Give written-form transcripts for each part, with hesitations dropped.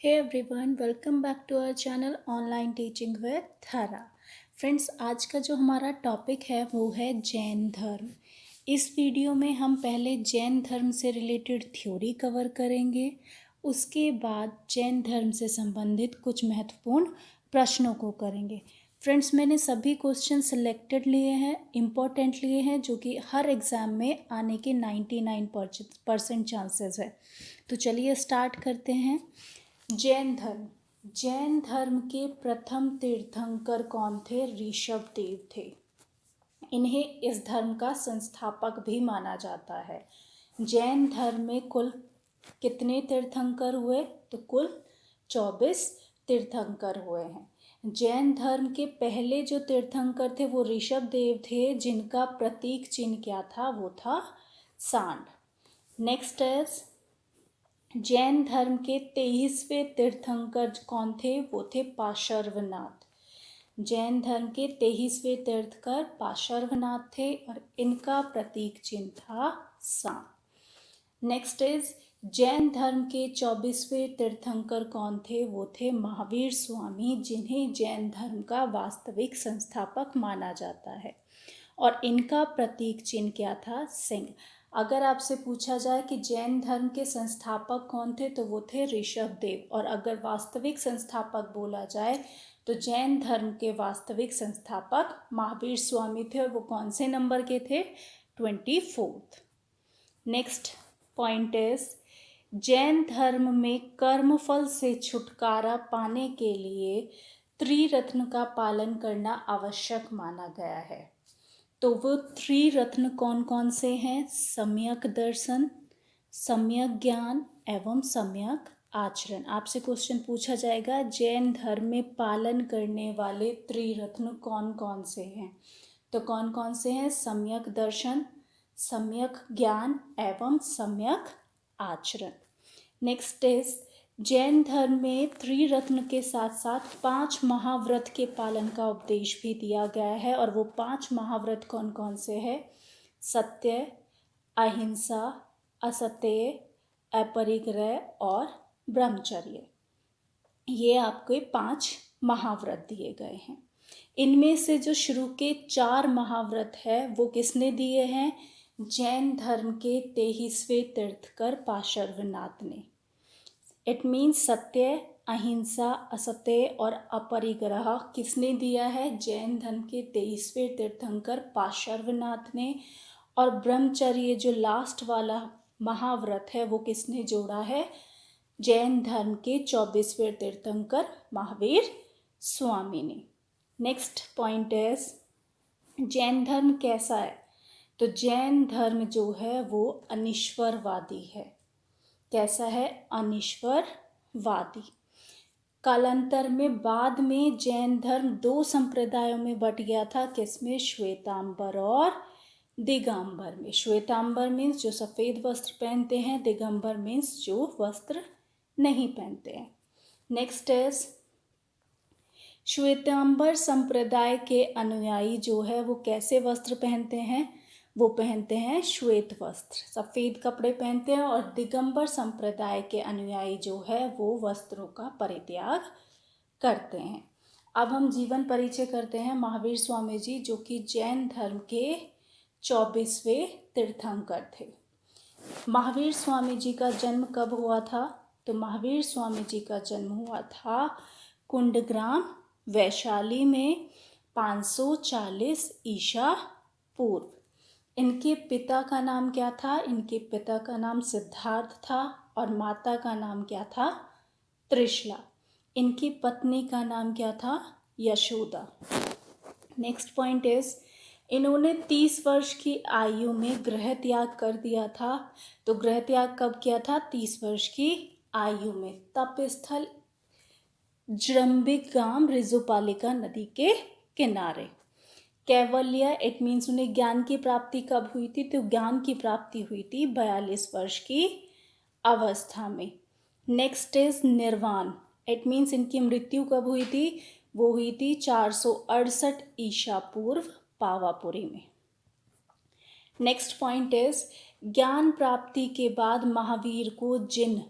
Hey everyone, welcome back to our channel online teaching with Thara. Friends, आज का जो हमारा टॉपिक है वो है जैन धर्म। इस वीडियो में हम पहले जैन धर्म से रिलेटेड थ्योरी कवर करेंगे। उसके बाद जैन धर्म से संबंधित कुछ महत्वपूर्ण प्रश्नों को करेंगे। फ्रेंड्स, मैंने सभी क्वेश्चन सिलेक्टेड लिए हैं, इम्पोर्टेंट लिए हैं, जो कि हर एग्ज़ाम में आने के 99% चांसेस है। तो चलिए स्टार्ट करते हैं। जैन धर्म के प्रथम तीर्थंकर कौन थे? ऋषभ देव थे। इन्हें इस धर्म का संस्थापक भी माना जाता है। जैन धर्म में कुल कितने तीर्थंकर हुए? तो कुल 24 तीर्थंकर हुए हैं। जैन धर्म के पहले जो तीर्थंकर थे वो ऋषभ देव थे, जिनका प्रतीक चिन्ह क्या था? वो था सांड। नेक्स्ट इज जैन धर्म के 23वें तीर्थंकर कौन थे? वो थे पार्श्वनाथ। जैन धर्म के 23वें तीर्थंकर पार्श्वनाथ थे और इनका प्रतीक चिन्ह था सांप। नेक्स्ट इज जैन धर्म के 24वें तीर्थंकर कौन थे? वो थे महावीर स्वामी, जिन्हें जैन धर्म का वास्तविक संस्थापक माना जाता है और इनका प्रतीक चिन्ह क्या था? सिंह। अगर आपसे पूछा जाए कि जैन धर्म के संस्थापक कौन थे, तो वो थे ऋषभ देव। और अगर वास्तविक संस्थापक बोला जाए तो जैन धर्म के वास्तविक संस्थापक महावीर स्वामी थे, और वो कौन से नंबर के थे? 24th। Next point is Jain धर्म में कर्मफल से छुटकारा पाने के लिए त्रिरत्न का पालन करना आवश्यक माना गया है। तो वो त्रिरत्न कौन कौन से हैं? सम्यक दर्शन, सम्यक ज्ञान एवं सम्यक आचरण। आपसे क्वेश्चन पूछा जाएगा जैन धर्म में पालन करने वाले त्रिरत्न कौन कौन से हैं? तो कौन कौन से हैं? सम्यक दर्शन, सम्यक ज्ञान एवं सम्यक आचरण। नेक्स्ट इज जैन धर्म में त्रिरत्न के साथ साथ 5 महाव्रत के पालन का उपदेश भी दिया गया है, और वो 5 महाव्रत कौन कौन से हैं? सत्य, अहिंसा, असत्य, अपरिग्रह और ब्रह्मचर्य। ये आपके 5 महाव्रत दिए गए हैं। इनमें से जो शुरू के 4 महाव्रत है वो किसने दिए हैं? जैन धर्म के 23वें तीर्थंकर पार्श्वनाथ ने। इट मीन्स सत्य, अहिंसा, असत्य और अपरिग्रह किसने दिया है? जैन धर्म के 23वें तीर्थंकर पार्श्वनाथ ने। और ब्रह्मचर्य जो लास्ट वाला महाव्रत है वो किसने जोड़ा है? जैन धर्म के 24वें तीर्थंकर महावीर स्वामी ने। नेक्स्ट पॉइंट इज जैन धर्म कैसा है? तो जैन धर्म जो है वो अनीश्वरवादी है। कैसा है? अनीश्वरवादी। कालांतर में बाद में जैन धर्म 2 संप्रदायों में बट गया था। किसमें? श्वेतांबर और दिगंबर में। श्वेतांबर मीन्स जो सफ़ेद वस्त्र पहनते हैं, दिगंबर मीन्स जो वस्त्र नहीं पहनते हैं। नेक्स्ट इज श्वेतांबर संप्रदाय के अनुयायी जो है वो कैसे वस्त्र पहनते हैं? वो पहनते हैं श्वेत वस्त्र, सफ़ेद कपड़े पहनते हैं। और दिगंबर संप्रदाय के अनुयायी जो है वो वस्त्रों का परित्याग करते हैं। अब हम जीवन परिचय करते हैं महावीर स्वामी जी, जो कि जैन धर्म के 24वें तीर्थंकर थे। महावीर स्वामी जी का जन्म कब हुआ था? तो महावीर स्वामी जी का जन्म हुआ था कुंडग्राम, वैशाली में 540 ईसा पूर्व। इनके पिता का नाम क्या था? इनके पिता का नाम सिद्धार्थ था और माता का नाम क्या था? त्रिशला। इनकी पत्नी का नाम क्या था? यशोदा। नेक्स्ट पॉइंट इज इन्होंने 30 वर्ष की आयु में गृह त्याग कर दिया था। तो गृह त्याग कब किया था? 30 वर्ष की आयु में। तप स्थल जृंबिकगाम, ऋजुपालिका नदी के किनारे। कैवल्य, इट मीन्स उन्हें ज्ञान की प्राप्ति कब हुई थी? तो ज्ञान की प्राप्ति हुई थी 42 वर्ष की अवस्था में। नेक्स्ट इज निर्वाण, इट मीन्स इनकी मृत्यु कब हुई थी? वो हुई थी 468 ईसा पूर्व पावापुरी में। नेक्स्ट पॉइंट इज ज्ञान प्राप्ति के बाद महावीर को जिन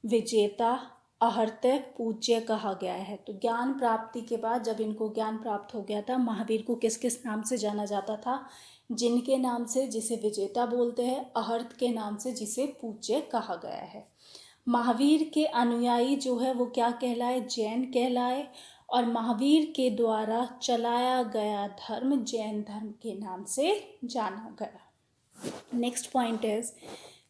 विजेता, अहर्त्य पूज्य कहा गया है। तो ज्ञान प्राप्ति के बाद जब इनको ज्ञान प्राप्त हो गया था, महावीर को किस किस नाम से जाना जाता था? जिनके नाम से, जिसे विजेता बोलते हैं, अहर्त के नाम से, जिसे पूज्य कहा गया है। महावीर के अनुयायी जो है वो क्या कहलाए? जैन कहलाए। और महावीर के द्वारा चलाया गया धर्म जैन धर्म के नाम से जाना गया। नेक्स्ट पॉइंट इज,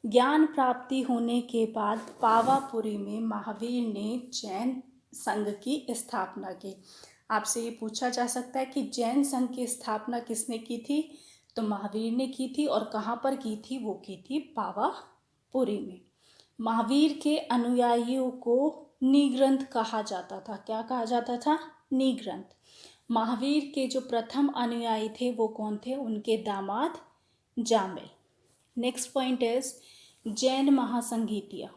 ज्ञान प्राप्ति होने के बाद पावापुरी में महावीर ने जैन संघ की स्थापना की। आपसे ये पूछा जा सकता है कि जैन संघ की स्थापना किसने की थी? तो महावीर ने की थी। और कहाँ पर की थी? वो की थी पावापुरी में। महावीर के अनुयायियों को निग्रंथ कहा जाता था। क्या कहा जाता था? निग्रंथ। महावीर के जो प्रथम अनुयायी थे वो कौन थे? उनके दामाद Jamil. Next point is, Jain महासंगीतियाँ।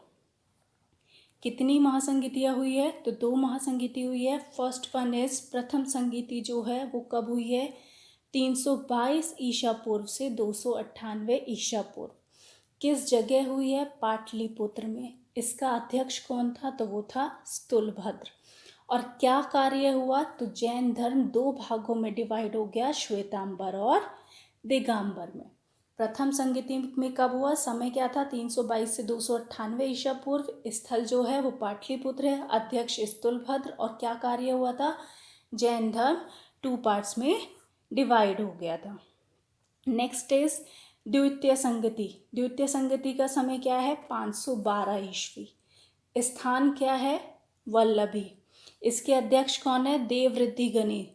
कितनी महासंगीतियाँ हुई है? तो 2 महासंगीति हुई है। फर्स्ट वन इज, प्रथम संगीति जो है वो कब हुई है? 322 ईसा पूर्व से 298 ईसा पूर्व। किस जगह हुई है? पाटलिपुत्र में। इसका अध्यक्ष कौन था? तो वो था स्थूलभद्र। और क्या कार्य हुआ? तो जैन धर्म 2 भागों में डिवाइड हो गया, श्वेतांबर और दिगंबर में। प्रथम संगीति में कब हुआ? समय क्या था? 322 से 298 ईसा पूर्व। स्थल जो है वो पाटलिपुत्र है, अध्यक्ष स्थूलभद्र। और क्या कार्य हुआ था? जैन धर्म 2 पार्ट्स में डिवाइड हो गया था। नेक्स्ट इज द्वितीय संगति। द्वितीय संगति का समय क्या है? 512 ईस्वी। स्थान क्या है? वल्लभी। इसके अध्यक्ष कौन है? देववृद्धि गणि।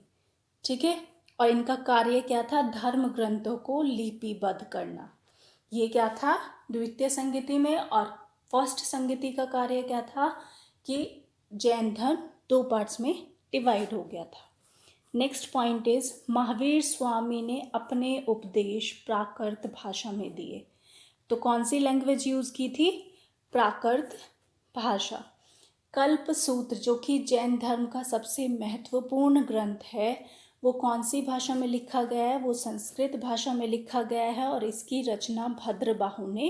ठीक है। और इनका कार्य क्या था? धर्म ग्रंथों को लिपिबद्ध करना। ये क्या था? द्वितीय संगति में। और फर्स्ट संगति का कार्य क्या था? कि जैन धर्म 2 पार्ट्स में डिवाइड हो गया था। Next point is, Mahavir Swami ने अपने उपदेश प्राकृत भाषा में दिए। तो कौन सी लैंग्वेज यूज की थी? प्राकृत भाषा। कल्प सूत्र जो कि जैन धर्म का सबसे महत्वपूर्ण ग्रंथ है, वो कौन सी भाषा में लिखा गया है? वो संस्कृत भाषा में लिखा गया है। और इसकी रचना भद्रबाहु ने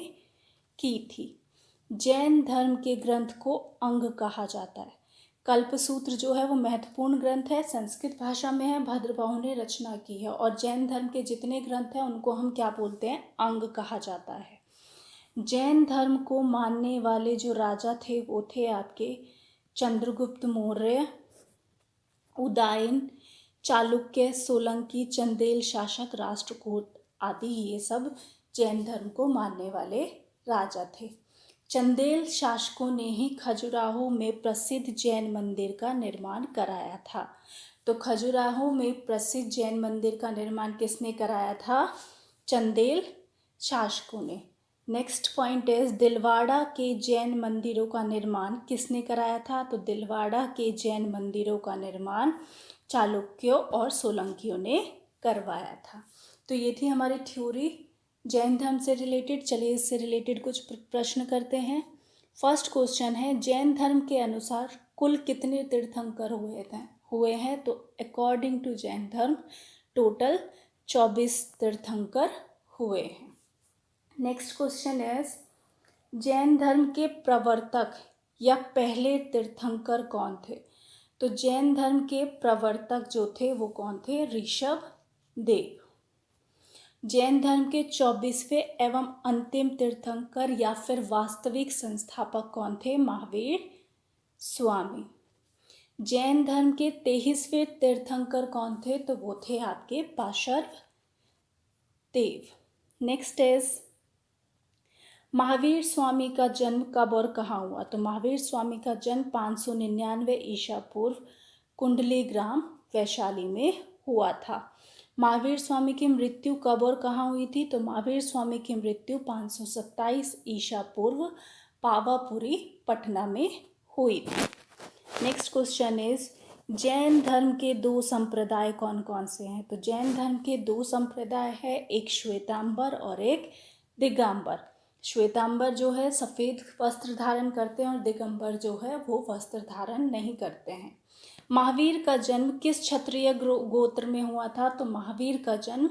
की थी। जैन धर्म के ग्रंथ को अंग कहा जाता है। कल्पसूत्र जो है वो महत्वपूर्ण ग्रंथ है, संस्कृत भाषा में है, भद्रबाहु ने रचना की है। और जैन धर्म के जितने ग्रंथ हैं उनको हम क्या बोलते हैं? अंग कहा जाता है। जैन धर्म को मानने वाले जो राजा थे वो थे आपके चंद्रगुप्त मौर्य, उदयन, चालुक्य, सोलंकी, चंदेल शासक, राष्ट्रकूट आदि। ये सब जैन धर्म को मानने वाले राजा थे। चंदेल शासकों ने ही खजुराहो में प्रसिद्ध जैन मंदिर का निर्माण कराया था। तो खजुराहो में प्रसिद्ध जैन मंदिर का निर्माण किसने कराया था? चंदेल शासकों ने। नेक्स्ट पॉइंट इज, दिलवाड़ा के जैन मंदिरों का निर्माण किसने कराया था? तो दिलवाड़ा के जैन मंदिरों का निर्माण चालुक्यों और सोलंकियों ने करवाया था। तो ये थी हमारी थ्योरी जैन धर्म से रिलेटेड। चलिए इससे रिलेटेड कुछ प्रश्न करते हैं। फर्स्ट क्वेश्चन है, जैन धर्म के अनुसार कुल कितने तीर्थंकर हुए हैं? तो अकॉर्डिंग टू जैन धर्म टोटल 24 तीर्थंकर हुए हैं। नेक्स्ट क्वेश्चन इज, जैन धर्म के प्रवर्तक या पहले तीर्थंकर कौन थे? तो जैन धर्म के प्रवर्तक जो थे वो कौन थे? ऋषभ देव। जैन धर्म के 24वें एवं अंतिम तीर्थंकर या फिर वास्तविक संस्थापक कौन थे? महावीर स्वामी। जैन धर्म के 23वें तीर्थंकर कौन थे? तो वो थे आपके पाशर्व देव। नेक्स्ट इज, महावीर स्वामी का जन्म कब और कहाँ हुआ? तो महावीर स्वामी का जन्म 599 ईसा पूर्व कुंडली ग्राम वैशाली में हुआ था। महावीर स्वामी की मृत्यु कब और कहाँ हुई थी? तो महावीर स्वामी की मृत्यु 527 ईसा पूर्व पावापुरी पटना में हुई थी। नेक्स्ट क्वेश्चन इज, जैन धर्म के 2 संप्रदाय कौन कौन से हैं? तो जैन धर्म के 2 संप्रदाय है, एक श्वेतांबर और एक दिगंबर। श्वेतांबर जो है सफ़ेद वस्त्र धारण करते हैं और दिगंबर जो है वो वस्त्र धारण नहीं करते हैं। महावीर का जन्म किस क्षत्रिय गोत्र में हुआ था? तो महावीर का जन्म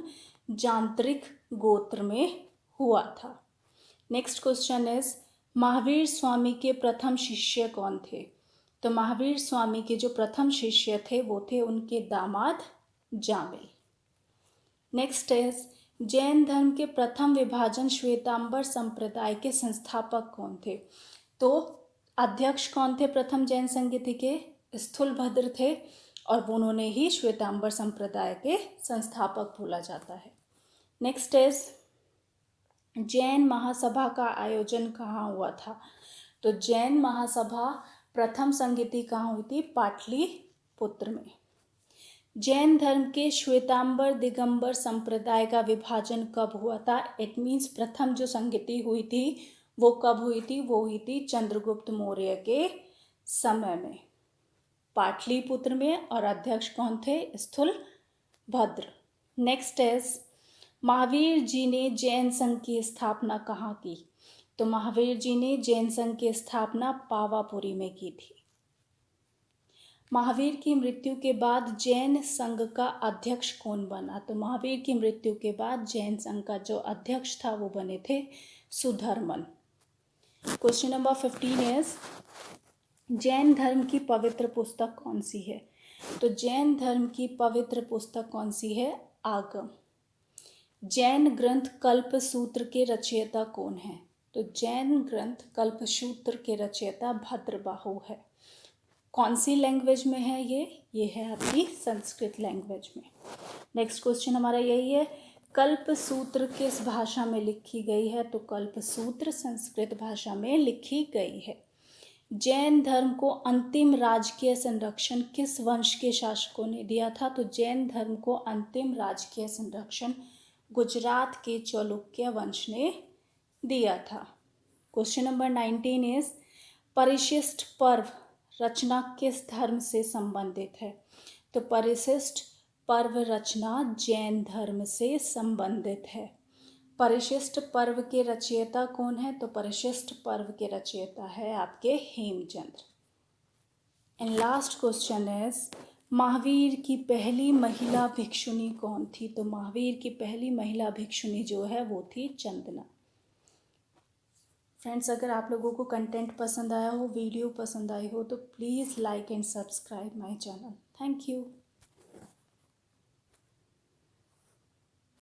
जांत्रिक गोत्र में हुआ था। Next question is, Mahavir Swami के प्रथम शिष्य कौन थे? तो महावीर स्वामी के जो प्रथम शिष्य थे वो थे उनके दामाद जामिल। नेक्स्ट इज जैन धर्म के प्रथम विभाजन श्वेतांबर संप्रदाय के संस्थापक कौन थे? तो अध्यक्ष कौन थे प्रथम जैन संगीति के? स्थूलभद्र थे और उन्होंने ही श्वेतांबर संप्रदाय के संस्थापक बोला जाता है। नेक्स्ट इज जैन महासभा का आयोजन कहाँ हुआ था? तो जैन महासभा प्रथम संगीति कहाँ हुई थी? पाटलिपुत्र में। जैन धर्म के श्वेतांबर दिगंबर संप्रदाय का विभाजन कब हुआ था? इट मीन्स प्रथम जो संगीति हुई थी वो कब हुई थी? वो हुई थी चंद्रगुप्त मौर्य के समय में, पाटलिपुत्र में, और अध्यक्ष कौन थे? स्थूलभद्र। नेक्स्ट इज महावीर जी ने जैन संघ की स्थापना कहाँ की? तो महावीर जी ने जैन संघ की स्थापना पावापुरी में की थी। महावीर की मृत्यु के बाद जैन संघ का अध्यक्ष कौन बना? तो महावीर की मृत्यु के बाद जैन संघ का जो अध्यक्ष था वो बने थे Sudharman. Question number 15 is Jain धर्म की पवित्र पुस्तक कौन सी है? तो जैन धर्म की पवित्र पुस्तक कौन सी है? आगम। जैन ग्रंथ कल्पसूत्र के रचयिता कौन है? तो जैन ग्रंथ कल्पसूत्र के रचयिता भद्रबाहु है। कौन सी लैंग्वेज में है ये है आपकी संस्कृत लैंग्वेज में। नेक्स्ट क्वेश्चन हमारा यही है, कल्पसूत्र किस भाषा में लिखी गई है? तो कल्पसूत्र संस्कृत भाषा में लिखी गई है। जैन धर्म को अंतिम राजकीय संरक्षण किस वंश के शासकों ने दिया था? तो जैन धर्म को अंतिम राजकीय संरक्षण गुजरात के चालुक्य वंश ने दिया था। क्वेश्चन नंबर 19 इज परिशिष्ट पर्व रचना किस धर्म से संबंधित है? तो परिशिष्ट पर्व रचना जैन धर्म से संबंधित है। परिशिष्ट पर्व के रचयिता कौन है? तो परिशिष्ट पर्व के रचयिता है आपके Hemchandra. And last question is Mahavir की पहली महिला भिक्षुणी कौन थी? तो महावीर की पहली महिला भिक्षुणी जो है वो थी चंदना। फ्रेंड्स, अगर आप लोगों को कंटेंट पसंद आया हो, वीडियो पसंद आई हो, तो please like and subscribe my channel. Thank you.